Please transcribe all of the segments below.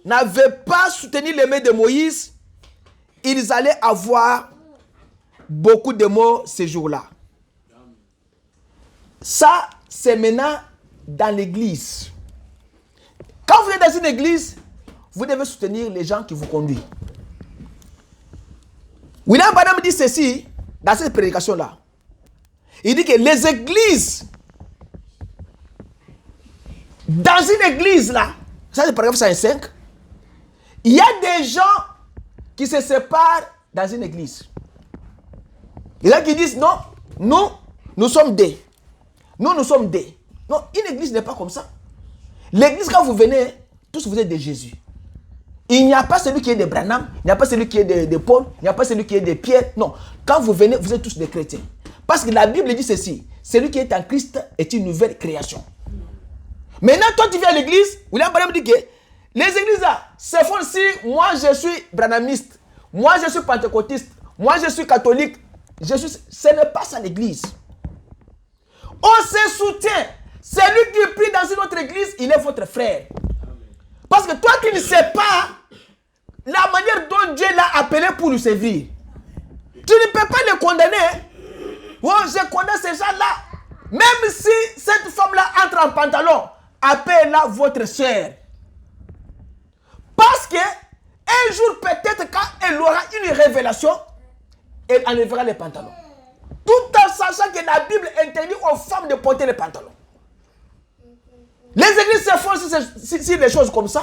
n'avaient pas soutenu les mains de Moïse, ils allaient avoir beaucoup de morts ce jour-là. Ça, c'est maintenant dans l'église. Quand vous êtes dans une église, vous devez soutenir les gens qui vous conduisent. William Branham dit ceci dans cette prédication-là. Il dit que les églises, dans une église là, ça c'est paragraphe 105, il y a des gens qui se séparent dans une église. Il y a qui disent non, nous sommes des. Nous sommes des. Non, une église n'est pas comme ça. L'église, quand vous venez, tous vous êtes de Jésus. Il n'y a pas celui qui est de Branham, il n'y a pas celui qui est de Paul, il n'y a pas celui qui est de Pierre. Non, quand vous venez, vous êtes tous des chrétiens. Parce que la Bible dit ceci, celui qui est en Christ est une nouvelle création. Maintenant, toi tu viens à l'église, William Branham dit que les églises là se font si moi je suis branhamiste, moi je suis pentecôtiste, moi je suis catholique, ce n'est pas ça l'église. On se soutient. Celui qui prie dans une autre église, il est votre frère. Parce que toi qui ne sais pas la manière dont Dieu l'a appelé pour nous servir, tu ne peux pas le condamner. Oh, je connais ces gens-là. Même si cette femme-là entre en pantalon, appelle-la votre soeur. Parce que un jour, peut-être, quand elle aura une révélation, elle enlèvera les pantalons. Tout en sachant que la Bible interdit aux femmes de porter les pantalons. Les églises se font sur des choses comme ça.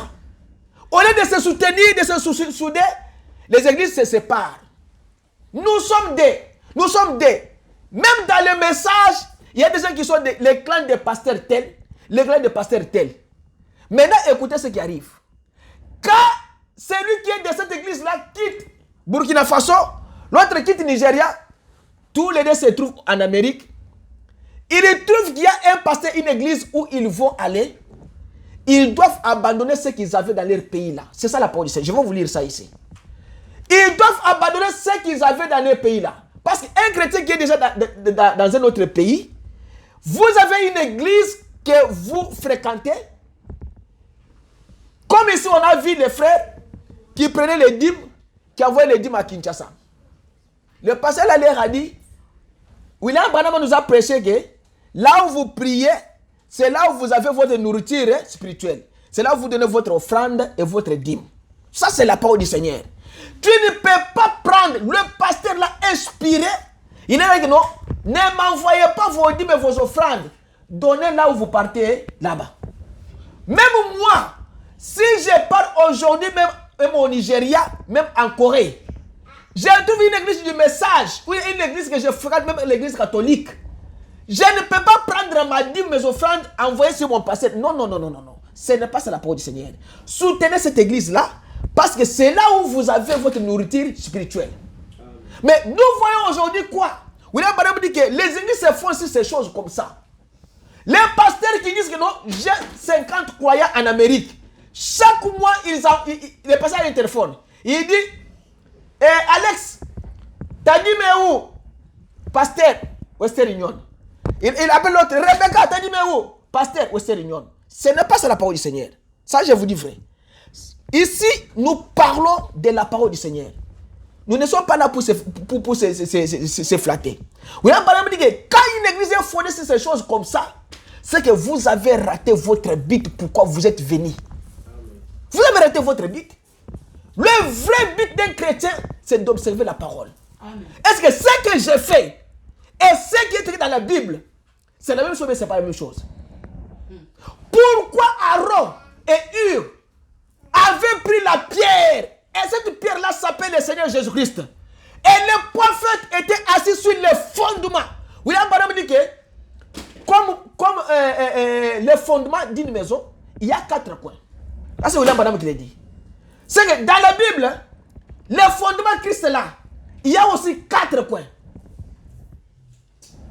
Au lieu de se soutenir, de se souder, les églises se séparent. Nous sommes des. Même dans le message, il y a des gens qui sont les clans des pasteurs tels, les clans des pasteurs tels. Maintenant, écoutez ce qui arrive. Quand celui qui est de cette église-là quitte Burkina Faso, l'autre quitte Nigeria, tous les deux se trouvent en Amérique. Ils trouvent qu'il y a un pasteur, une église où ils vont aller. Ils doivent abandonner ce qu'ils avaient dans leur pays là. C'est ça la parole du Seigneur. Je vais vous lire ça ici. Ils doivent abandonner ce qu'ils avaient dans leur pays là. Parce qu'un chrétien qui est déjà dans un autre pays, vous avez une église que vous fréquentez. Comme ici on a vu les frères qui prenaient les dîmes, qui envoyaient les dîmes à Kinshasa. Le pasteur là leur a dit, William Branham nous a prêché que là où vous priez, c'est là où vous avez votre nourriture spirituelle. C'est là où vous donnez votre offrande et votre dîme. Ça, c'est la parole du Seigneur. Tu ne peux pas prendre le pasteur là inspiré. Il est dit non, ne m'envoyez pas vos dîmes et vos offrandes. Donnez là où vous partez, là-bas. Même moi, si je pars aujourd'hui, même au Nigeria, même en Corée, j'ai trouvé une église du message, ou une église que je fréquente, même l'église catholique. Je ne peux pas prendre ma dîme, mes offrandes, envoyer sur mon pasteur. Non. Ce n'est pas ça la parole du Seigneur. Soutenez cette église-là, parce que c'est là où vous avez votre nourriture spirituelle. Mais nous voyons aujourd'hui quoi? William Branham dit que les églises se font sur ces choses comme ça. Les pasteurs qui disent que non, j'ai 50 croyants en Amérique. Chaque mois, les pasteurs ont un téléphone. Il dit, Alex, t'as dit mais où? Pasteur, Western Union. Il appelle l'autre, Rebecca, t'as dit mais où? Pasteur, Western Union. Ce n'est pas ça la parole du Seigneur. Ça, je vous dis vrai. Ici, nous parlons de la parole du Seigneur. Nous ne sommes pas là pour se flatter. William Branham dit que quand une église est fondée sur ces choses comme ça, c'est que vous avez raté votre but. Pourquoi vous êtes venu? Vous avez raté votre but. Le vrai but d'un chrétien, c'est d'observer la parole. Est-ce que ce que j'ai fait et ce qui est écrit dans la Bible, c'est la même chose, mais ce n'est pas la même chose? Pourquoi Aaron et Hur avaient pris la pierre, et cette pierre-là s'appelle le Seigneur Jésus-Christ, et les prophètes étaient assis sur le fondement? William Branham dit que, comme le fondement d'une maison, il y a 4 coins. Là, c'est William Branham qui l'a dit. C'est que dans la Bible, le fondement Christ là, il y a aussi 4 coins.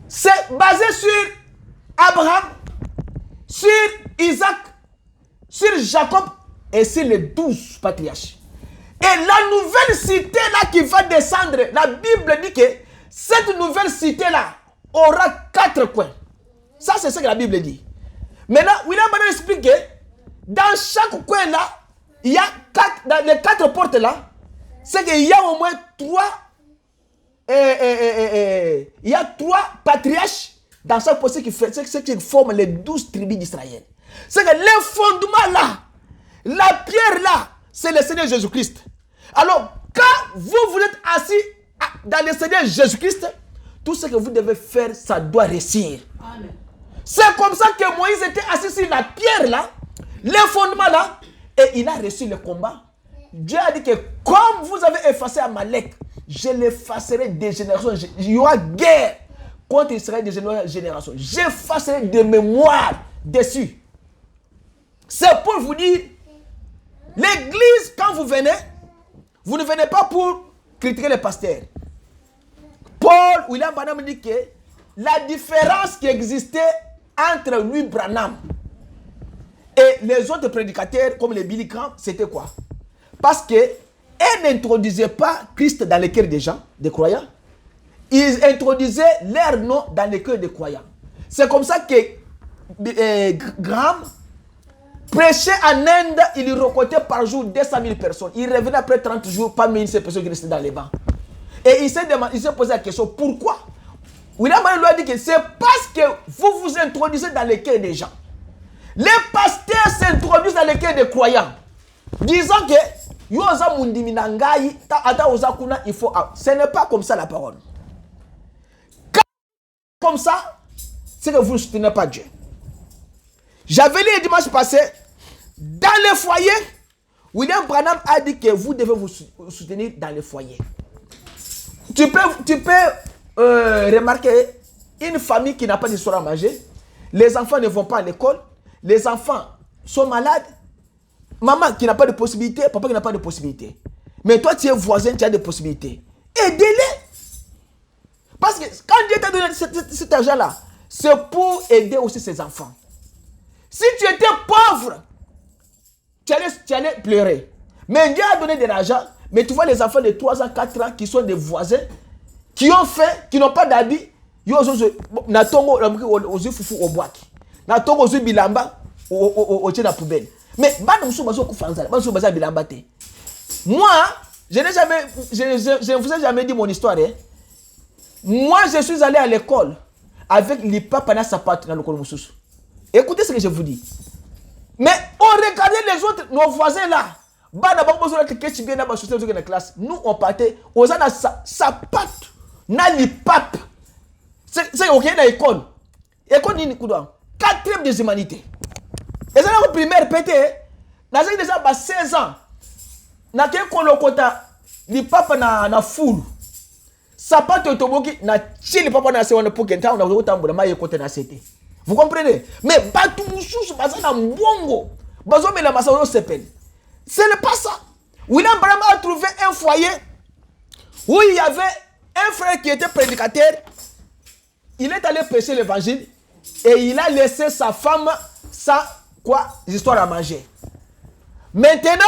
C'est basé sur Abraham, sur Isaac, sur Jacob et sur les 12 patriarches. Et la nouvelle cité là qui va descendre, la Bible dit que cette nouvelle cité là aura 4 coins. Ça, c'est ce que la Bible dit. Maintenant, William Branham explique que dans chaque coin là, il y a dans les 4 portes là, c'est qu'il y a au moins 3 il y a 3 patriarches dans chaque poste qui forment les 12 tribus d'Israël. C'est que le fondement là, la pierre là, c'est le Seigneur Jésus-Christ. Alors, quand vous êtes assis dans le Seigneur Jésus-Christ, tout ce que vous devez faire, ça doit réussir. C'est comme ça que Moïse était assis sur la pierre là, le fondement là, et il a reçu le combat. Dieu a dit que comme vous avez effacé Amalek, je l'effacerai des générations. Il y aura guerre contre Israël des générations. J'effacerai de mémoire dessus. C'est pour vous dire, l'église, quand vous venez, vous ne venez pas pour critiquer les pasteurs. Paul William Branham dit que la différence qui existait entre lui, Branham, et les autres prédicateurs, comme les Billy Graham, c'était quoi? Parce qu'ils n'introduisaient pas Christ dans les cœurs des gens, des croyants. Ils introduisaient leur nom dans les cœurs des croyants. C'est comme ça que Graham prêchait en Inde, il recrutait par jour 200 000 personnes. Il revenait après 30 jours, parmi ces personnes qui restaient dans les bancs. Et il s'est posé la question, pourquoi? William Branham lui a dit que c'est parce que vous vous introduisez dans les cœurs des gens. Les pasteurs s'introduisent dans les cœurs des croyants, disant que il faut. Ce n'est pas comme ça la parole. Quand comme ça, c'est que vous ne soutenez pas Dieu. J'avais lu le dimanche passé, dans le foyer, William Branham a dit que vous devez vous soutenir dans le foyer. Tu peux remarquer une famille qui n'a pas d'histoire à manger, les enfants ne vont pas à l'école, les enfants sont malades, maman qui n'a pas de possibilité, papa qui n'a pas de possibilité. Mais toi, tu es voisin, tu as des possibilités. Aidez-les. Parce que quand Dieu t'a donné cet argent-là, c'est pour aider aussi ses enfants. Si tu étais pauvre, tu allais pleurer. Mais Dieu a donné de l'argent. Mais tu vois les enfants de 3 ans, 4 ans qui sont des voisins, qui ont fait, qui n'ont pas d'habit, ils ont fufu au bois. Natongo ozu bilamba au tient la poubelle. Mais moi, je ne vous ai jamais dit mon histoire. Hein. Moi, je suis allé à l'école avec l'IPA pendant sa patte dans le col Moussous. Écoutez ce que je vous dis. Mais on regardait les autres, nos voisins là. Nous, on partait, on a sa patte, na l'IPAP. C'est ok dans l'école. École ni Nikoudouan. 4e des humanités. Et ça, la primaire pété. Dans ce déjà 16 ans. Na ke kolokota l'IPAP na foule. Sa patte otoboki na chili papa na sewana pour qu'un temps on a autant de maille côté na c'était. Vous comprenez? Mais Batou Moussous, Bazana Mbongo, Bazome la Massao Sepen. Ce n'est pas ça. William Branham a trouvé un foyer où il y avait un frère qui était prédicateur. Il est allé prêcher l'évangile et il a laissé sa femme sans quoi? L'histoire à manger. Maintenant,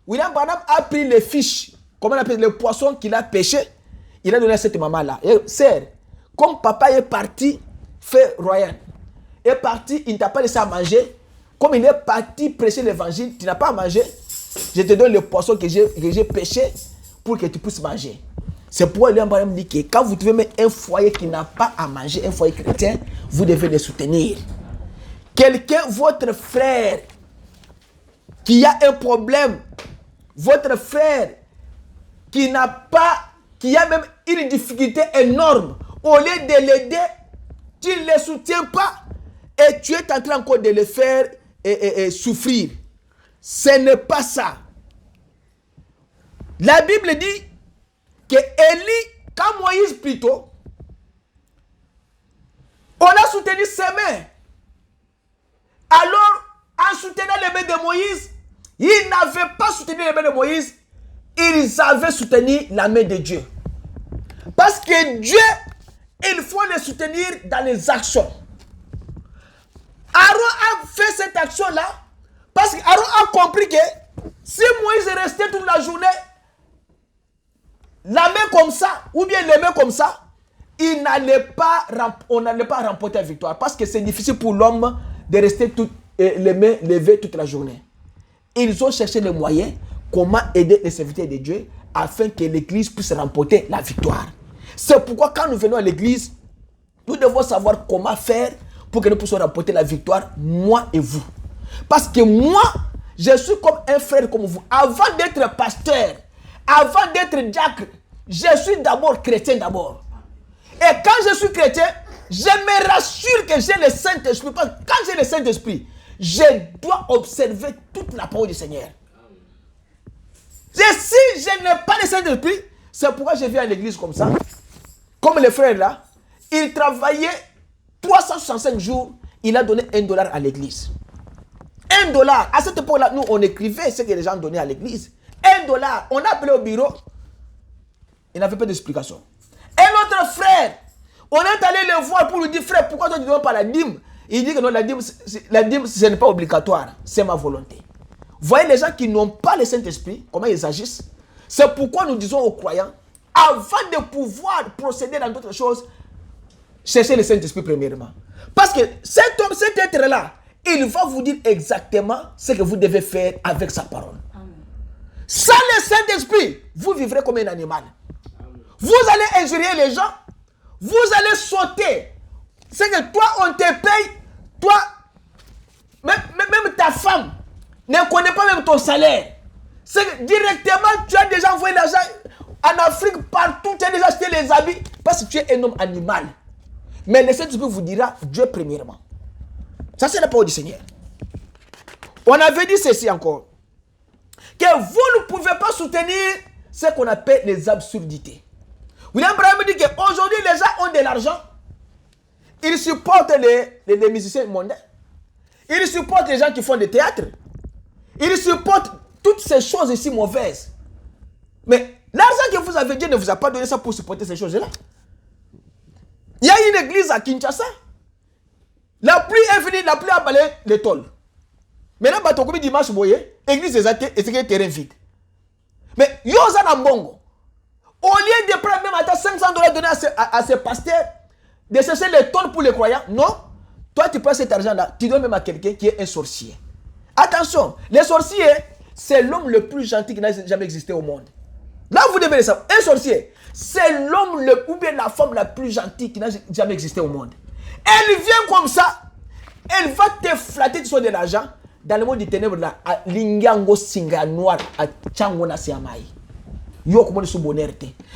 William Branham a pris les fiches, comment on appelle, les poissons qu'il a pêché. Il a donné à cette maman-là. Et sœur, comme papa est parti, fait royal, est parti, il ne t'a pas laissé à manger. Comme il est parti prêcher l'évangile, tu n'as pas à manger. Je te donne le poisson que j'ai pêché pour que tu puisses manger. C'est pourquoi William Branham dit que quand vous trouvez un foyer qui n'a pas à manger, un foyer chrétien, vous devez le soutenir. Quelqu'un, votre frère, qui a un problème, votre frère, qui n'a pas, qui a même une difficulté énorme, au lieu de l'aider, tu ne le soutiens pas et tu es en train encore de le faire souffrir. Ce n'est pas ça. La Bible dit que Élie, quand Moïse plutôt, on a soutenu ses mains. Alors, en soutenant les mains de Moïse, ils n'avaient pas soutenu les mains de Moïse, ils avaient soutenu la main de Dieu. Parce que Dieu, il faut le soutenir dans les actions. Aaron a fait cette action-là parce qu'Aaron a compris que si Moïse est resté toute la journée, la main comme ça, ou bien les mains comme ça, on n'allait pas remporter la victoire. Parce que c'est difficile pour l'homme de rester les mains levées toute la journée. ils ont cherché les moyens comment aider les serviteurs de Dieu afin que l'église puisse remporter la victoire. C'est pourquoi quand nous venons à l'église, nous devons savoir comment faire pour que nous puissions remporter la victoire, moi et vous. Parce que moi, je suis comme un frère comme vous. Avant d'être pasteur, avant d'être diacre, je suis d'abord chrétien d'abord. Et quand je suis chrétien, je me rassure que j'ai le Saint-Esprit. Parce que quand j'ai le Saint-Esprit, je dois observer toute la parole du Seigneur. Et si je n'ai pas le Saint-Esprit, c'est pourquoi je viens à l'église comme ça. Comme les frères là, il travaillait 365 jours, il a donné $1 à l'église. $1. À cette époque-là, nous, on écrivait ce que les gens donnaient à l'église. $1. On a appelé au bureau. Il n'avait pas d'explication. Un autre frère, on est allé le voir pour lui dire, frère, pourquoi toi tu ne donnes pas la dîme? Il dit que non, la dîme, ce n'est pas obligatoire. C'est ma volonté. Voyez les gens qui n'ont pas le Saint-Esprit, comment ils agissent. C'est pourquoi nous disons aux croyants, avant de pouvoir procéder dans d'autres choses, cherchez le Saint-Esprit premièrement. Parce que cet homme, cet être-là, il va vous dire exactement ce que vous devez faire avec sa parole. Amen. Sans le Saint-Esprit, vous vivrez comme un animal. Amen. Vous allez injurier les gens, vous allez sauter. C'est que toi, on te paye, toi, même ta femme ne connaît pas même ton salaire. C'est que directement, tu as déjà envoyé l'argent en Afrique, partout, tu as déjà acheté les habits, parce que tu es un homme animal. Mais le Saint-Esprit vous dira Dieu premièrement. Ça, c'est la parole du Seigneur. On avait dit ceci encore. Que vous ne pouvez pas soutenir ce qu'on appelle les absurdités. William Branham dit qu'aujourd'hui, les gens ont de l'argent. Ils supportent les musiciens mondains. Ils supportent les gens qui font du théâtre. Ils supportent toutes ces choses ici mauvaises. Mais l'argent que vous avez, Dieu ne vous a pas donné ça pour supporter ces choses-là. Il y a une église à Kinshasa. La pluie est venue, la pluie a balayé les tôles. Maintenant, Batokobi dimanche, boye, église est athée et c'est un terrain vide. Mais Yosa Nambongo, au lieu de prendre même à $500 donnés à ces pasteurs, de chercher les tôles pour les croyants, non. Toi, tu prends cet argent-là, tu donnes même à quelqu'un qui est un sorcier. Attention, les sorciers, c'est l'homme le plus gentil qui n'a jamais existé au monde. Là, vous devez le savoir. Un sorcier, c'est l'homme ou bien la femme la plus gentille qui n'a jamais existé au monde. Elle vient comme ça, elle va te flatter sur de l'argent dans le monde du ténèbre là, à Lingango Singa Noir, à Tchangona Siamai. Yo, comment ils sont bonheur.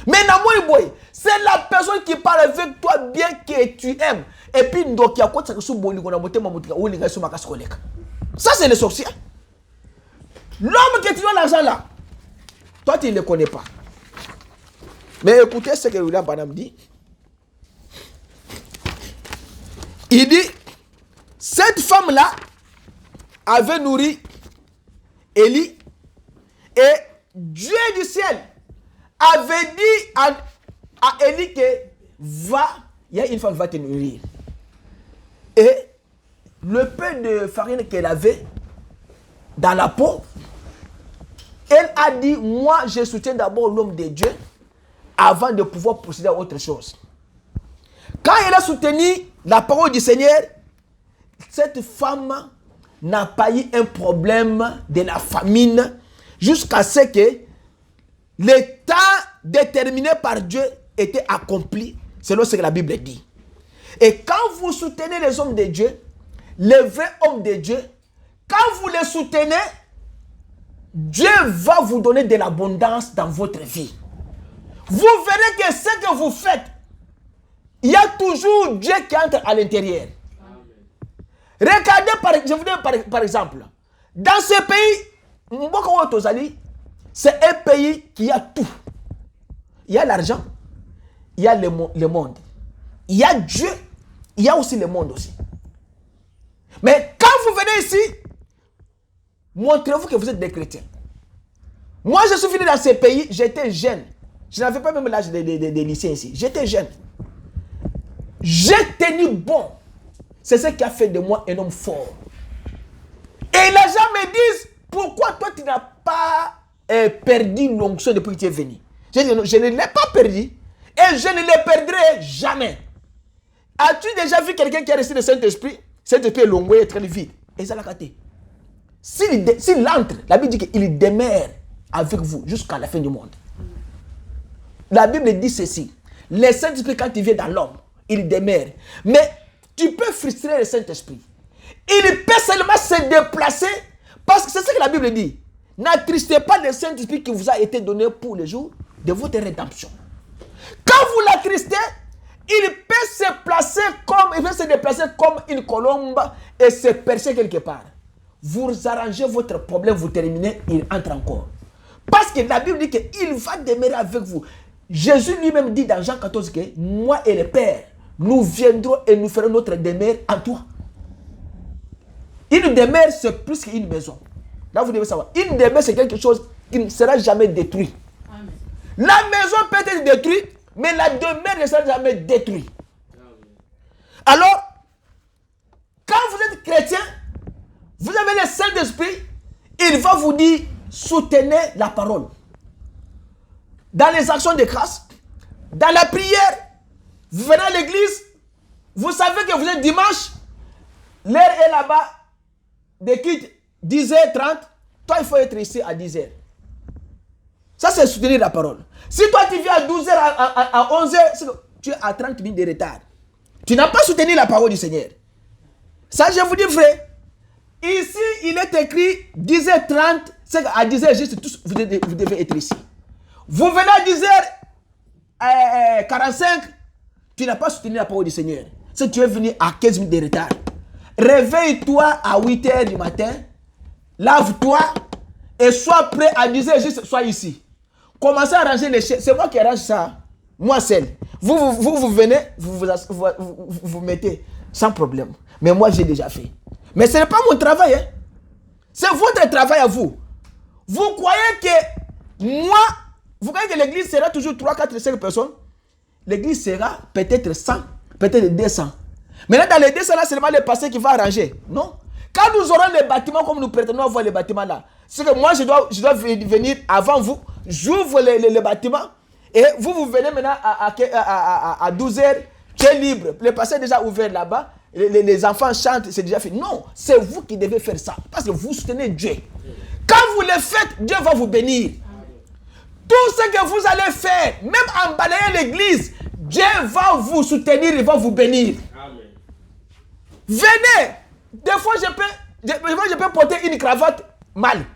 Mais Namoy Boy, c'est la personne qui parle avec toi bien que tu aimes. Et puis, donc, il y a quoi ça que sous Boli, on a monté ma moutika, ou les gars, sur ma casse collègue. Ça, c'est le sorcier. L'homme qui tu as l'argent là, toi, tu ne le connais pas. Mais écoutez ce que William Branham dit. Il dit, cette femme-là avait nourri Élie et Dieu du ciel avait dit à Élie que va, il y a une femme qui va te nourrir. Et le peu de farine qu'elle avait dans la peau, elle a dit, moi je soutiens d'abord l'homme de Dieu avant de pouvoir procéder à autre chose. Quand elle a soutenu la parole du Seigneur, cette femme n'a pas eu un problème de la famine jusqu'à ce que le temps déterminé par Dieu était accompli, selon ce que la Bible dit. Et quand vous soutenez les hommes de Dieu, les vrais hommes de Dieu, quand vous les soutenez, Dieu va vous donner de l'abondance dans votre vie. Vous verrez que ce que vous faites, il y a toujours Dieu qui entre à l'intérieur. Regardez, je vous donne par exemple, dans ce pays, c'est un pays qui a tout. Il y a l'argent, il y a le monde. Il y a Dieu, il y a aussi le monde aussi. Mais quand vous venez ici, montrez-vous que vous êtes des chrétiens. Moi, je suis venu dans ce pays, j'étais jeune. Je n'avais pas même l'âge des lycéens ici. J'étais jeune. J'ai tenu bon. C'est ce qui a fait de moi un homme fort. Et les gens me disent, pourquoi toi tu n'as pas perdu l'onction depuis que tu es venu? Je dis, je ne l'ai pas perdu et je ne le perdrai jamais. As-tu déjà vu quelqu'un qui a reçu le Saint-Esprit? Saint-Esprit est long, est très vide. Et ça l'a gâté. s'il entre, la Bible dit qu'il demeure avec vous jusqu'à la fin du monde. La Bible dit ceci. Le Saint-Esprit, quand il vient dans l'homme, il demeure. Mais tu peux frustrer le Saint-Esprit. Il peut seulement se déplacer parce que c'est ce que la Bible dit. N'attristez pas le Saint-Esprit qui vous a été donné pour le jour de votre rédemption. Quand vous l'attristez, il peut se déplacer comme une colombe et se percer quelque part. Vous arrangez votre problème, vous terminez, il entre encore. Parce que la Bible dit qu'il va demeurer avec vous. Jésus lui-même dit dans Jean 14 que moi et le Père, nous viendrons et nous ferons notre demeure en toi. Une demeure, c'est plus qu'une maison. Là, vous devez savoir. Une demeure, c'est quelque chose qui ne sera jamais détruit. Amen. La maison peut être détruite, mais la demeure ne sera jamais détruite. Amen. Alors, quand vous êtes chrétien, vous avez le Saint-Esprit, il va vous dire, soutenez la parole. Dans les actions de grâce, dans la prière, vous venez à l'église, vous savez que vous êtes dimanche, l'heure est là-bas, de quitte 10h30, toi il faut être ici à 10h. Ça c'est soutenir la parole. Si toi tu viens à 12h, à 11h, tu es à 30 minutes de retard. Tu n'as pas soutenu la parole du Seigneur. Ça je vous dis frère. Ici il est écrit 10h30, c'est qu'à 10h juste tous, vous devez être ici. Vous venez à 10h45, tu n'as pas soutenu la parole du Seigneur. Si tu es venu à 15 minutes de retard, réveille-toi à 8h du matin, lave-toi et sois prêt à 10h, juste sois ici. Commencez à ranger les chaises. C'est moi qui arrange ça. Moi seul. Vous venez, vous mettez sans problème. Mais moi j'ai déjà fait. Mais ce n'est pas mon travail. Hein. C'est votre travail à vous. Vous croyez que moi, vous croyez que l'église sera toujours 3, 4, 5 personnes? L'église sera peut-être 100, peut-être 200. Maintenant, dans les 200 là, c'est seulement le pasteur qui va arranger. Non. Quand nous aurons les bâtiments comme nous prétendons avoir les bâtiments là, c'est que moi, je dois venir avant vous, j'ouvre les bâtiments et vous venez maintenant à 12h, tu es libre. Le pasteur est déjà ouvert là-bas, les enfants chantent, c'est déjà fait. Non, c'est vous qui devez faire ça parce que vous soutenez Dieu. Quand vous le faites, Dieu va vous bénir. Tout ce que vous allez faire, même en balayant l'église, Dieu va vous soutenir, il va vous bénir. Amen. Venez. Des fois, je peux porter une cravate mal.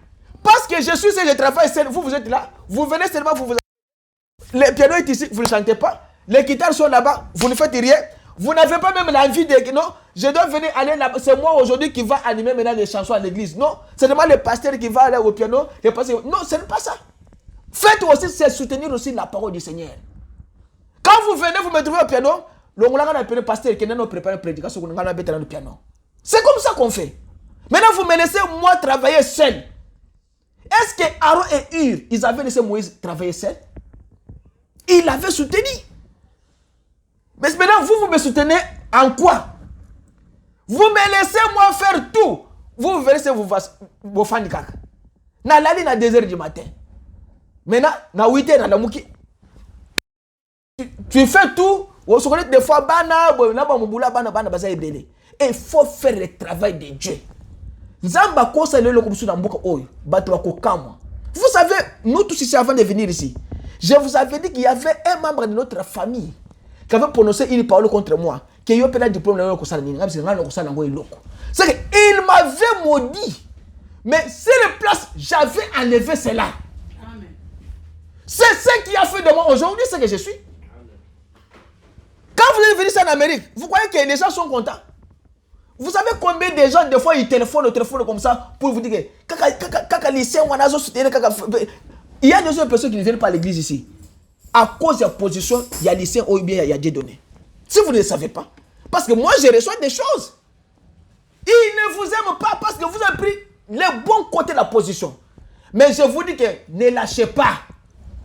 Parce que je suis seul, je travaille seul. Vous êtes là. Vous venez seulement, le piano est ici, vous ne chantez pas. Les guitares sont là-bas, vous ne faites rien. Vous n'avez pas même l'envie de... Non, je dois venir aller là-bas. C'est moi aujourd'hui qui va animer maintenant les chansons à l'église. Non, c'est seulement le pasteur qui va aller au piano. Non, ce n'est pas ça. Faites aussi, c'est soutenir aussi la parole du Seigneur. Quand vous venez, vous me trouvez au piano, le pasteur qui nous prépare une prédication, le piano. C'est comme ça qu'on fait. Maintenant, vous me laissez moi travailler seul. Est-ce que Aaron et Hur, ils avaient laissé Moïse travailler seul? Il avait soutenu. Mais maintenant, vous me soutenez en quoi? Vous me laissez moi faire tout. Vous verrez vos fans de caca. Na lali na 2h du matin. Maintenant, na 8h na la mouki. Tu fais tout. Des fois, il faut faire le travail de Dieu. Vous savez, nous tous ici, avant de venir ici, je vous avais dit qu'il y avait un membre de notre famille qui avait prononcé une parole contre moi. C'est qu'il m'avait maudit. Mais si le place, j'avais enlevé cela. Amen. C'est ce qui a fait de moi aujourd'hui ce que je suis. Quand vous êtes venu en Amérique, vous croyez que les gens sont contents? Vous savez combien de gens, des fois, ils téléphonent comme ça pour vous dire que il y a des autres personnes qui ne viennent pas à l'église ici. À cause de la position, il y a lycéen ou bien il y a Dieu donné. Si vous ne le savez pas. Parce que moi, je reçois des choses. Ils ne vous aiment pas parce que vous avez pris le bon côté de la position. Mais je vous dis que ne lâchez pas.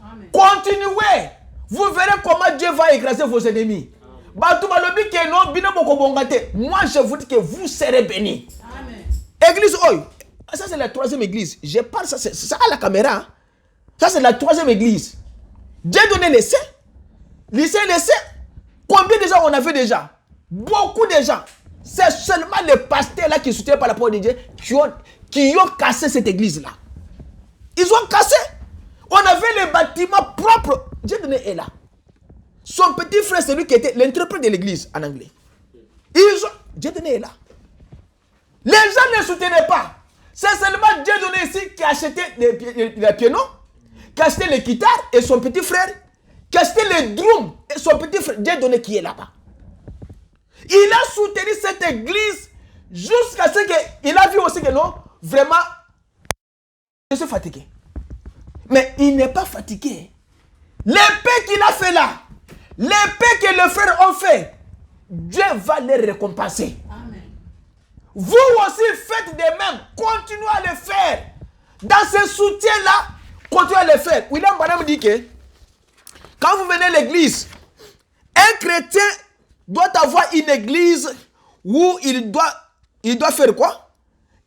Amen. Continuez. Vous verrez comment Dieu va écraser vos ennemis. Moi, je vous dis que vous serez bénis. Amen. Église, ça c'est la 3e église. Je parle, ça à la caméra. Hein. Ça c'est la 3e église. Dieu donné les saints. Les saints. Combien de gens on avait déjà? Beaucoup de gens. C'est seulement les pasteurs là qui soutiennent par la parole de Dieu qui ont cassé cette église-là. Ils ont cassé. On avait les bâtiments propres. Dieu donné est là. Son petit frère, c'est lui qui était l'interprète de l'église en anglais. Dieu donné est là. Les gens ne soutenaient pas. C'est seulement Dieu donné ici qui a acheté les pianos, qui a acheté les guitares et son petit frère, qui a acheté les drums et son petit frère. Dieu donné qui est là-bas. Il a soutenu cette église jusqu'à ce qu'il a vu aussi que non, vraiment, je suis fatigué. Mais il n'est pas fatigué. L'épée qu'il a fait là, l'épée que les frères ont fait, Dieu va les récompenser. Amen. Vous aussi faites de même. Continuez à le faire. Dans ce soutien-là, continuez à le faire. William Branham dit que quand vous venez à l'église, un chrétien doit avoir une église où il doit faire quoi?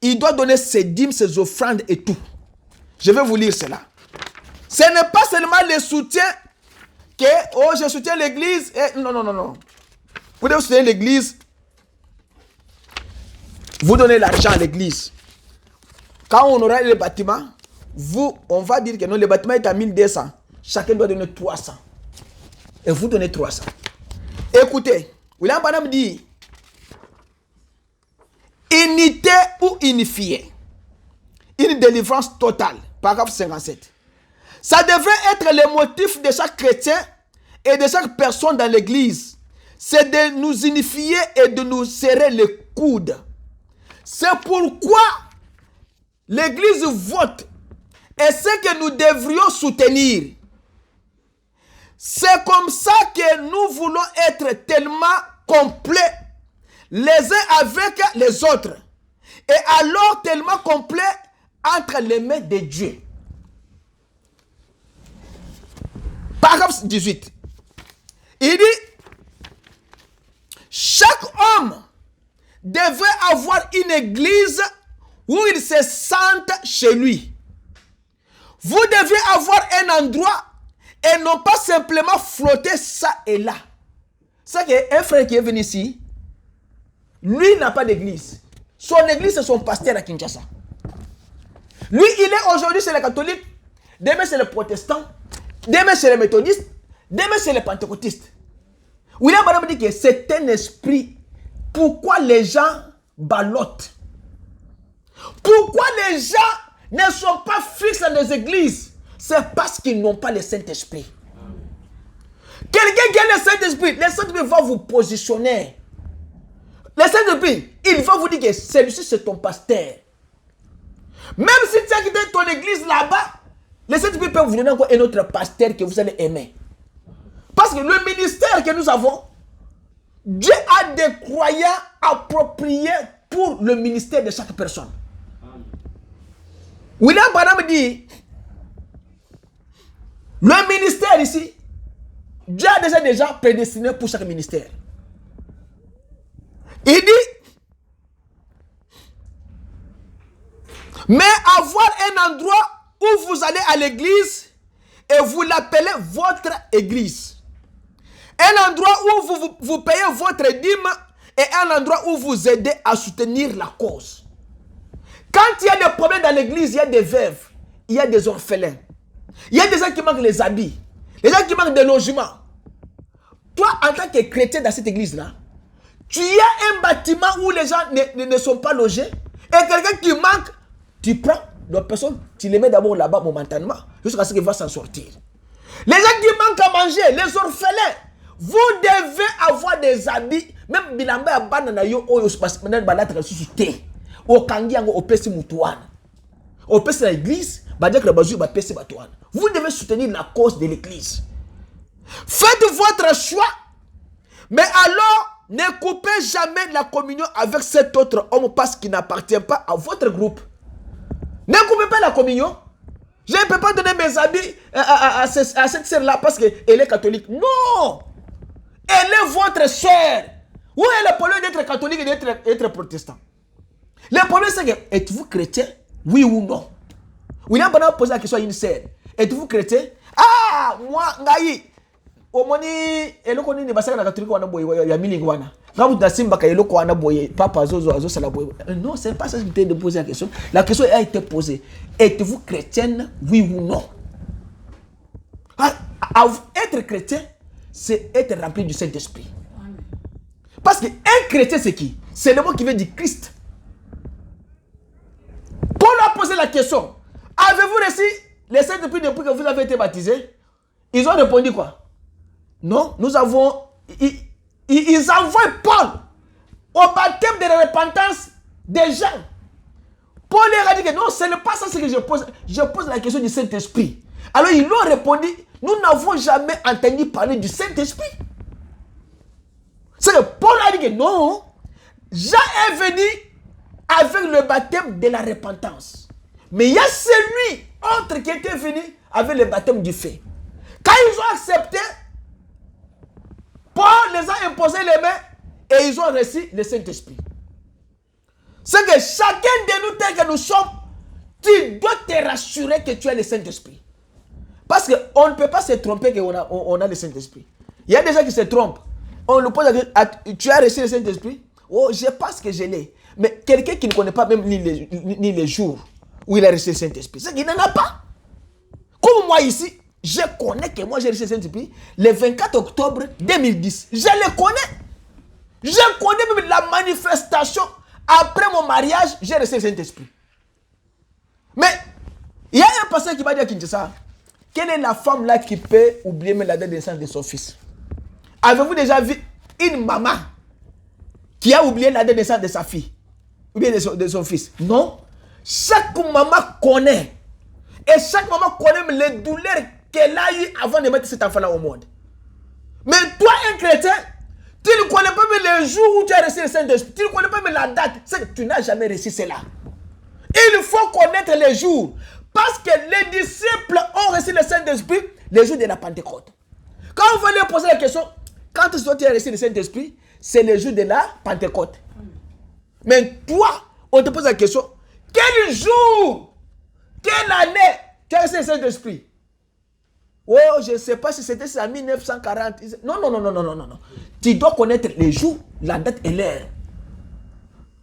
Il doit donner ses dîmes, ses offrandes et tout. Je vais vous lire cela. Ce n'est pas seulement le soutien que, oh, je soutiens l'église. Non. Vous devez soutenir l'église. Vous donnez l'argent à l'église. Quand on aura les bâtiments, on va dire que non, le bâtiment est à 1200. Chacun doit donner 300. Et vous donnez 300. Écoutez, William Branham dit, unité ou unifiée, une délivrance totale, paragraphe 57. Ça devrait être le motif de chaque chrétien et de chaque personne dans l'église. C'est de nous unifier et de nous serrer les coudes. C'est pourquoi l'église vote et ce que nous devrions soutenir. C'est comme ça que nous voulons être tellement complets les uns avec les autres. Et alors tellement complets entre les mains de Dieu. Paragraphe 18. Il dit, chaque homme devrait avoir une église où il se sente chez lui. Vous devez avoir un endroit et non pas simplement flotter ça et là. C'est qu'un frère qui est venu ici, lui n'a pas d'église. Son église, c'est son pasteur à Kinshasa. Lui, il est aujourd'hui chez les catholiques, demain c'est les protestants, demain c'est les méthodistes, demain c'est les pentecôtistes. William Branham dit que c'est un esprit. Pourquoi les gens ballottent? Pourquoi les gens ne sont pas fixes dans les églises? C'est parce qu'ils n'ont pas le Saint-Esprit. Quelqu'un qui a le Saint-Esprit va vous positionner. Le Saint-Esprit, il va vous dire que celui-ci c'est ton pasteur. Même si tu as quitté ton église là-bas, le Saint-Esprit peut vous donner encore un autre pasteur que vous allez aimer. Parce que le ministère que nous avons, Dieu a des croyants appropriés pour le ministère de chaque personne. William Branham dit, le ministère ici, Dieu a déjà prédestiné pour chaque ministère. Il dit, mais avoir un endroit où vous allez à l'église et vous l'appelez votre église. Un endroit où vous payez votre dîme et un endroit où vous aidez à soutenir la cause. Quand il y a des problèmes dans l'église, il y a des veuves, il y a des orphelins, il y a des gens qui manquent les habits, les gens qui manquent des logements. Toi, en tant que chrétien dans cette église-là, tu as un bâtiment où les gens ne sont pas logés et quelqu'un qui manque, tu prends la personne, tu les mets d'abord là-bas momentanément jusqu'à ce qu'il va s'en sortir. Les gens qui manquent à manger, les orphelins, vous devez avoir des habits, même bilamba ya banana yo oyo spasimenel balatra susute. Au kangiango au pesi mutuana. Au pesi l'église, badek la bazu ba pesi batuana. Vous devez soutenir la cause de l'église. Faites votre choix, mais alors ne coupez jamais la communion avec cet autre homme parce qu'il n'appartient pas à votre groupe. Ne coupez pas la communion. Je ne peux pas donner mes habits à cette sœur-là parce qu'elle est catholique. Non! Elle est votre sœur. Où est le problème d'être catholique et d'être protestant? Le problème c'est que, êtes-vous chrétien? Oui ou non? William Branham pose la question à une sœur. Êtes-vous chrétien? Ah, moi, ngaï. Omoni, elle connaît les bassin catholique wana boy ya miling wana. Quand vous dites papa non, c'est pas ça que je t'ai posé la question. La question a été posée. Êtes-vous chrétienne, oui ou non? Être chrétien, c'est être rempli du Saint-Esprit. Parce qu'un chrétien, c'est qui? C'est le mot qui veut dire Christ. Paul a posé la question. Avez-vous reçu le Saint-Esprit depuis que vous avez été baptisé? Ils ont répondu quoi? Non, nous avons... Ils envoient Paul au baptême de la repentance des gens. Paul leur a dit que non, ce n'est pas ça que je pose. Je pose la question du Saint-Esprit. Alors ils lui ont répondu, nous n'avons jamais entendu parler du Saint-Esprit. C'est que Paul a dit que non, Jean est venu avec le baptême de la repentance. Mais il y a celui autre qui était venu avec le baptême du feu. Quand ils ont accepté, Paul les a imposé les mains et ils ont reçu le Saint-Esprit. C'est que chacun de nous, tel que nous sommes, tu dois te rassurer que tu as le Saint-Esprit. Parce qu'on ne peut pas se tromper qu'on a le Saint-Esprit. Il y a des gens qui se trompent. On lui pose la question, tu as reçu le Saint-Esprit? Oh, je pense que je l'ai. Mais quelqu'un qui ne connaît pas même ni les jours où il a reçu le Saint-Esprit, c'est qu'il n'en a pas. Comme moi ici, je connais que moi j'ai reçu le Saint-Esprit le 24 octobre 2010. Je le connais. Je connais même la manifestation. Après mon mariage, j'ai reçu le Saint-Esprit. Mais il y a un pasteur qui m'a dit à Kinshasa, quelle est la femme là qui peut oublier la date de naissance de son fils? Avez-vous déjà vu une maman qui a oublié la date de naissance de sa fille? Ou bien de son fils? Non. Chaque maman connaît. Et chaque maman connaît les douleurs qu'elle a eues avant de mettre cet enfant-là au monde. Mais toi, un chrétien, tu ne connais pas même le jour où tu as reçu le Saint-Esprit. Tu ne connais pas même la date. C'est que tu n'as jamais reçu cela. Il faut connaître les jours. Parce que les disciples ont reçu le Saint-Esprit le jour de la Pentecôte. Quand on va leur poser la question, quand est-ce que tu as reçu le Saint-Esprit? C'est le jour de la Pentecôte. Mais toi, on te pose la question, quel jour, quelle année tu as reçu le Saint-Esprit? Oh, je ne sais pas si c'était en 1940. Non. Tu dois connaître les jours, la date et l'heure.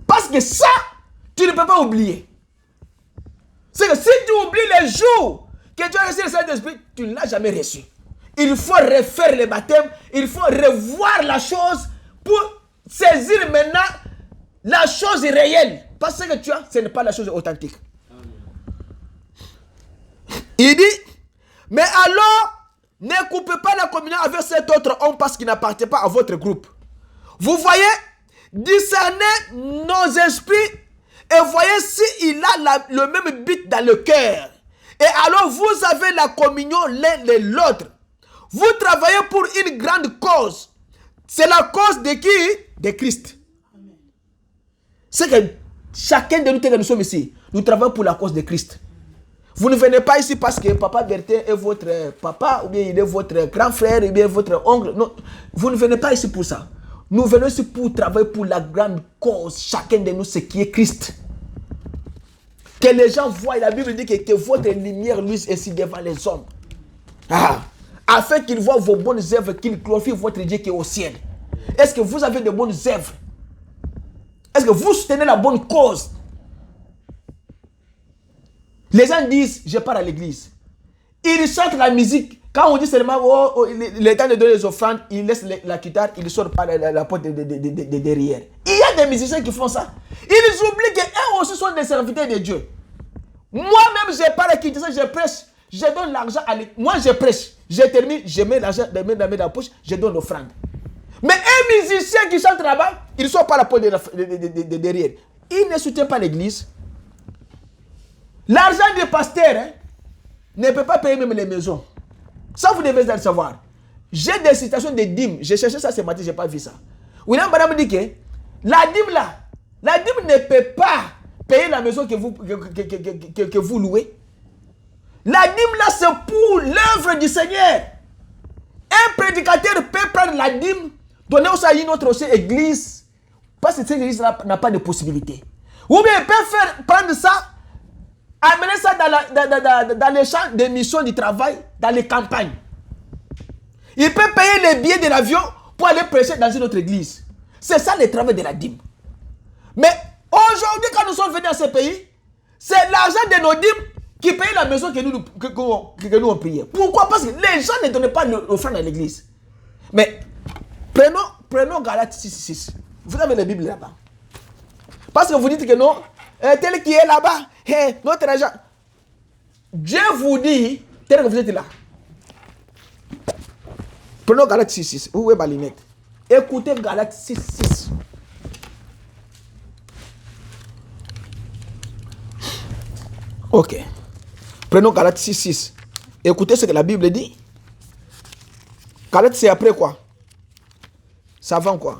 Parce que ça, tu ne peux pas oublier. C'est que si tu oublies les jours que tu as reçu le Saint-Esprit, tu ne l'as jamais reçu. Il faut refaire le baptême, il faut revoir la chose pour saisir maintenant la chose réelle. Parce que tu as, ce n'est pas la chose authentique. Il dit, mais alors, ne coupez pas la communion avec cet autre homme parce qu'il n'appartient pas à votre groupe. Vous voyez, discernez nos esprits et voyez s'il a le même but dans le cœur. Et alors vous avez la communion l'un et l'autre. Vous travaillez pour une grande cause. C'est la cause de qui? De Christ. C'est que chacun de nous, que nous sommes ici, nous travaillons pour la cause de Christ. Vous ne venez pas ici parce que papa Bertin est votre papa, ou bien il est votre grand frère, ou bien votre oncle. Non, vous ne venez pas ici pour ça. Nous venons ici pour travailler pour la grande cause. Chacun de nous, ce qui est Christ. Que les gens voient, la Bible dit que votre lumière luise ainsi devant les hommes. Afin qu'ils voient vos bonnes œuvres, qu'ils glorifient votre Dieu qui est au ciel. Est-ce que vous avez de bonnes œuvres? Est-ce que vous soutenez la bonne cause? Les gens disent, je pars à l'église. Ils chantent la musique. Quand on dit seulement, le temps de donner les offrandes, ils laissent la guitare, ils sortent par la porte de derrière. Il y a des musiciens qui font ça. Ils oublient qu'eux aussi sont des serviteurs de Dieu. Moi-même, je pars à Kinshasa, je prêche, je donne l'argent à l'église. Moi, je prêche, je termine, je mets l'argent dans la poche, je donne l'offrande. Mais un musicien qui chante là-bas, ils sont par la porte de derrière. Ils ne soutiennent pas l'église. L'argent des pasteurs ne peut pas payer même les maisons. Ça, vous devez le savoir. J'ai des citations de dîmes. J'ai cherché ça ce matin, je n'ai pas vu ça. William Branham dit que la dîme là, la dîme ne peut pas payer la maison que vous louez. La dîme là, c'est pour l'œuvre du Seigneur. Un prédicateur peut prendre la dîme, donner aussi à une autre église, parce que cette église n'a pas de possibilité. Ou bien il peut prendre ça, amener ça dans les champs de mission du travail, dans les campagnes. Il peut payer les billets de l'avion pour aller prêcher dans une autre église. C'est ça le travail de la dîme. Mais aujourd'hui, quand nous sommes venus à ce pays, c'est l'argent de nos dîmes qui paye la maison que nous on priait. Pourquoi? Parce que les gens ne donnaient pas l'offrande à l'église. Mais prenons Galates 6:6. Vous avez la Bible là-bas. Parce que vous dites que non, tel qui est là-bas, notre argent. Dieu vous dit, tel que vous êtes là. Prenons Galates 6:6. Où est ma lunette? Écoutez Galates 6:6. Ok. Prenons Galates 6:6. Écoutez ce que la Bible dit. Galates, c'est après quoi? C'est avant quoi?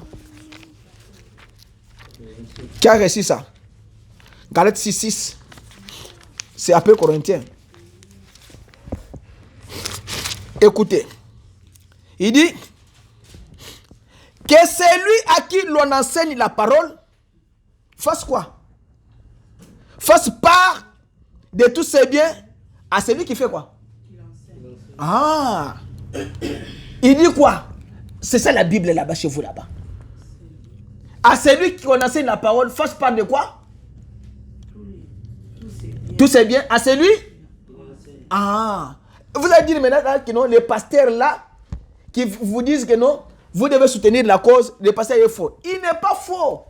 Qui a réussi ça? Galates 6:6. C'est après Corinthiens. Écoutez. Il dit que celui à qui l'on enseigne la parole fasse quoi? Fasse part de tous ses biens à celui qui fait quoi? Ah! Il dit quoi? C'est ça la Bible là-bas, chez vous là-bas. À celui qui enseigne la parole, fasse part de quoi? Tous ses biens. À celui? Ah! Vous avez dit maintenant que non, les pasteurs là, qui vous disent que non, vous devez soutenir la cause, le pasteur est faux. Il n'est pas faux.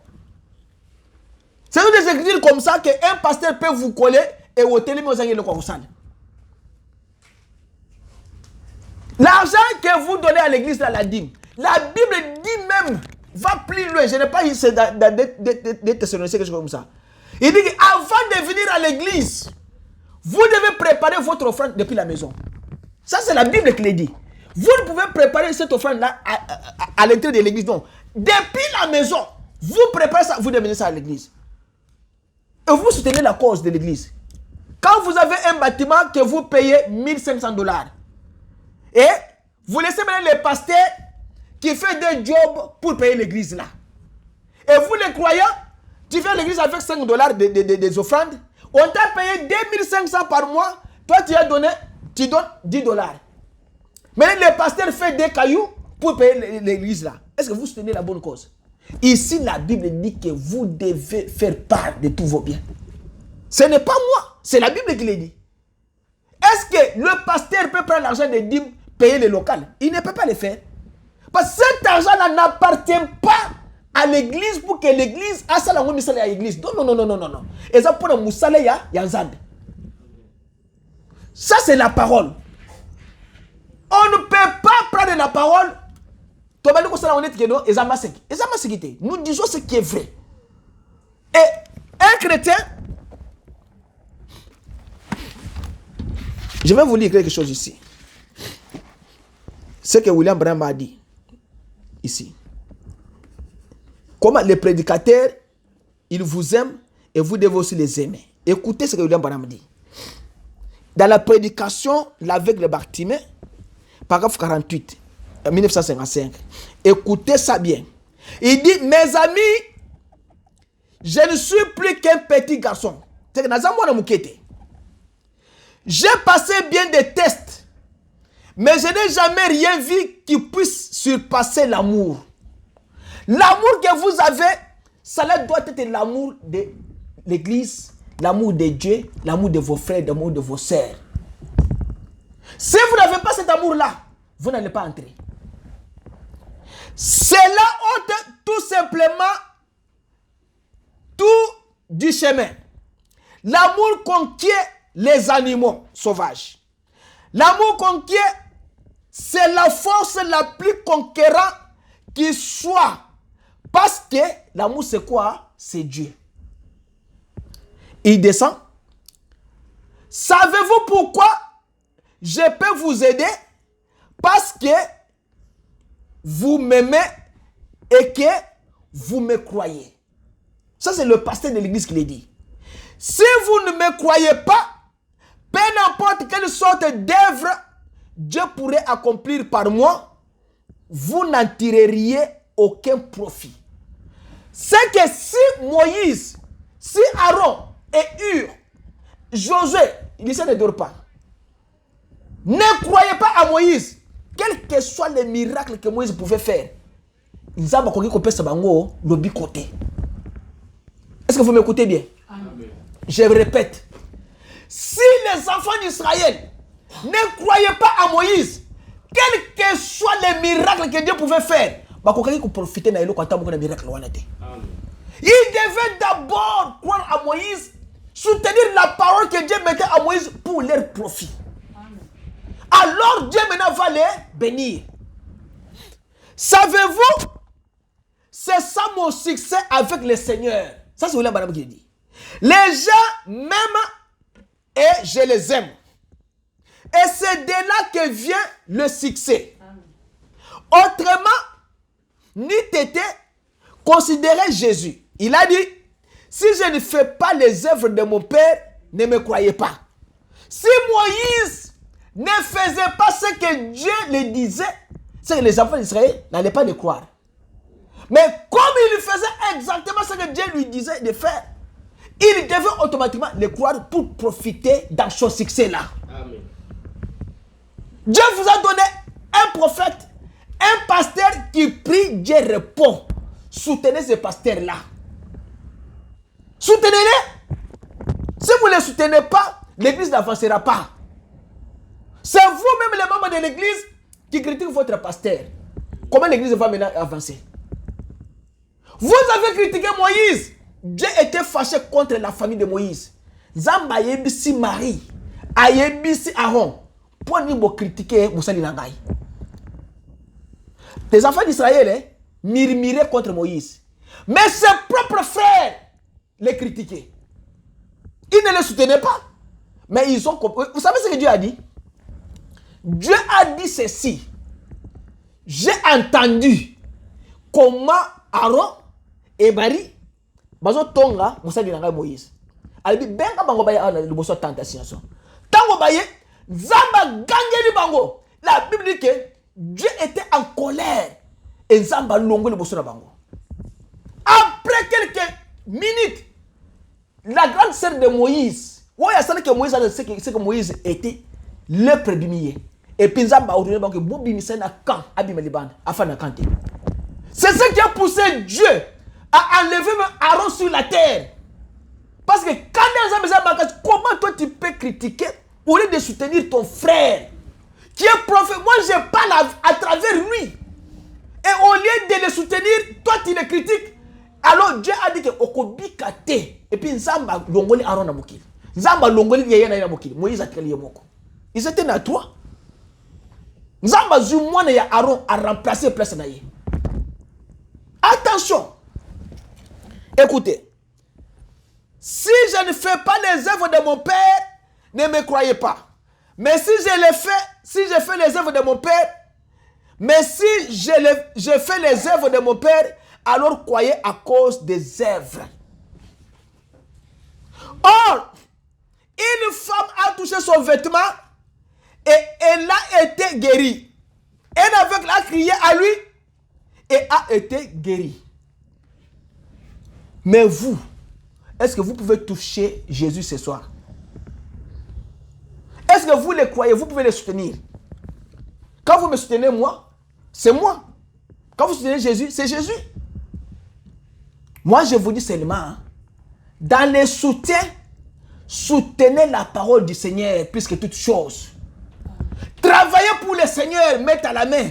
C'est des écritures comme ça qu'un pasteur peut vous coller et au télé, vous allez le conseil. L'argent que vous donnez à l'église, la dîme, la Bible dit même, va plus loin. Je n'ai pas eu des Thessaloniciens, quelque chose comme ça. Il dit qu'avant de venir à l'église, vous devez préparer votre offrande depuis la maison. Ça, c'est la Bible qui le dit. Vous ne pouvez préparer cette offrande-là à l'intérieur de l'église. Non. Depuis la maison, vous préparez ça, vous devenez ça à l'église. Et vous soutenez la cause de l'église. Quand vous avez un bâtiment que vous payez $1,500, et vous laissez maintenant les pasteurs qui font des jobs pour payer l'église là. Et vous les croyants, tu fais l'église avec $5 des offrandes, on t'a payé $2,500 par mois, toi tu donnes $10. Mais les pasteurs font des cailloux pour payer l'église là. Est-ce que vous soutenez la bonne cause? Ici, la Bible dit que vous devez faire part de tous vos biens. Ce n'est pas moi, c'est la Bible qui le dit. Est-ce que le pasteur peut prendre l'argent des dîmes, payer les locales? Il ne peut pas le faire. Parce que cet argent-là n'appartient pas à l'église pour que l'église a ça à l'église. Non. Et ça pour le moussale, il y a Zad. Ça, c'est la parole. On ne peut pas prendre la parole. Nous disons ce qui est vrai. Et un chrétien, je vais vous lire quelque chose ici. Ce que William Branham a dit ici. Comment les prédicateurs, ils vous aiment et vous devez aussi les aimer. Écoutez ce que William Branham dit. Dans la prédication, l'aveugle Bartimée, paragraphe 48, 1955. Écoutez ça bien. Il dit, mes amis, je ne suis plus qu'un petit garçon. J'ai passé bien des tests, mais je n'ai jamais rien vu qui puisse surpasser l'amour. L'amour que vous avez, ça doit être l'amour de l'église, l'amour de Dieu, l'amour de vos frères, l'amour de vos sœurs. Si vous n'avez pas cet amour-là, vous n'allez pas entrer. Cela ôte tout simplement tout du chemin. L'amour conquiert les animaux sauvages. L'amour conquiert, c'est la force la plus conquérante qui soit. Parce que l'amour, c'est quoi? C'est Dieu. Il descend. Savez-vous pourquoi je peux vous aider? Parce que vous m'aimez et que vous me croyez. Ça, c'est le pasteur de l'église qui le dit. Si vous ne me croyez pas, peu importe quelle sorte d'œuvre Dieu pourrait accomplir par moi, vous n'en tireriez aucun profit. C'est que si Moïse, si Aaron et Hur, Josué, il disait ne dort pas. Ne croyez pas à Moïse. Quel que soit les miracles que Moïse pouvait faire, Nzamba koki kopesa bango lobi côté. Est-ce que vous m'écoutez bien? Amen. Je répète. Si les enfants d'Israël ne croyaient pas à Moïse, quels que soient les miracles que Dieu pouvait faire, ils devaient d'abord croire à Moïse, soutenir la parole que Dieu mettait à Moïse pour leur profit. Alors Dieu maintenant va les bénir. Savez-vous, c'est ça mon succès avec le Seigneur. Ça c'est William Branham qui dit. Les gens m'aiment et je les aime. Et c'est de là que vient le succès. Autrement, Nitete considérait Jésus. Il a dit, si je ne fais pas les œuvres de mon Père, ne me croyez pas. Si Moïse ne faisait pas ce que Dieu lui disait, c'est que les enfants d'Israël n'allaient pas le croire. Mais comme il faisait exactement ce que Dieu lui disait de faire, il devait automatiquement le croire pour profiter dans son succès là. Amen. Dieu vous a donné un prophète, un pasteur qui prie, Dieu répond. Soutenez ce pasteur-là. Soutenez-le. Si vous ne le soutenez pas, l'église n'avancera pas. C'est vous-même, les membres de l'église, qui critiquent votre pasteur. Comment l'église va maintenant avancer? Vous avez critiqué Moïse. Dieu était fâché contre la famille de Moïse. Zamba yebisi Marie, ayebisi Aaron. Pour nous critiquer Moussa Linangaï. Les enfants d'Israël murmuraient contre Moïse. Mais ses propres frères les critiquaient. Ils ne les soutenaient pas. Mais ils ont compris. Vous savez ce que Dieu a dit? Dieu a dit ceci. J'ai entendu comment Aaron et Marie bazo tonga Moussa Linangaï Moïse. Elle dit benga bango baye ana le bosso tentation. Tango baye Zamba gangeli bango. La Bible dit que Dieu était en colère. Et Zamba longo le bosso na bango. Après quelques minutes, la grande sœur de Moïse, ouais, c'est que Moïse a dit que Moïse était le premier. Et puis Zamba a ordonné que Bobi Missa na camp Abimeliban afin de canter. C'est ce qui a poussé Dieu à enlever Aaron sur la terre. Parce que quand Zamba, comment toi tu peux critiquer au lieu de soutenir ton frère qui est prophète? Moi je parle à travers lui. Et au lieu de le soutenir, toi tu le critiques. Alors Dieu a dit que Okobi Kate. Et puis Zamba longoli Aaron na mokili. Zamba longoli yeyana na mokili. Moïse a créé moko. Ils étaient à toi. Zamba zumwana ya Aaron a remplacé place na ye. Attention. Écoutez. Si je ne fais pas les œuvres de mon Père, ne me croyez pas. Mais si je les fais, si je fais les œuvres de mon Père, mais si je fais les œuvres de mon Père, alors croyez à cause des œuvres. Or, une femme a touché son vêtement et elle a été guérie. Un aveugle a crié à lui et a été guéri. Mais vous, est-ce que vous pouvez toucher Jésus ce soir? Est-ce que vous le croyez? Vous pouvez le soutenir. Quand vous me soutenez moi, c'est moi. Quand vous soutenez Jésus, c'est Jésus. Moi, je vous dis seulement, dans les soutiens, soutenez la parole du Seigneur plus que toute chose. Travaillez pour le Seigneur, mettez à la main.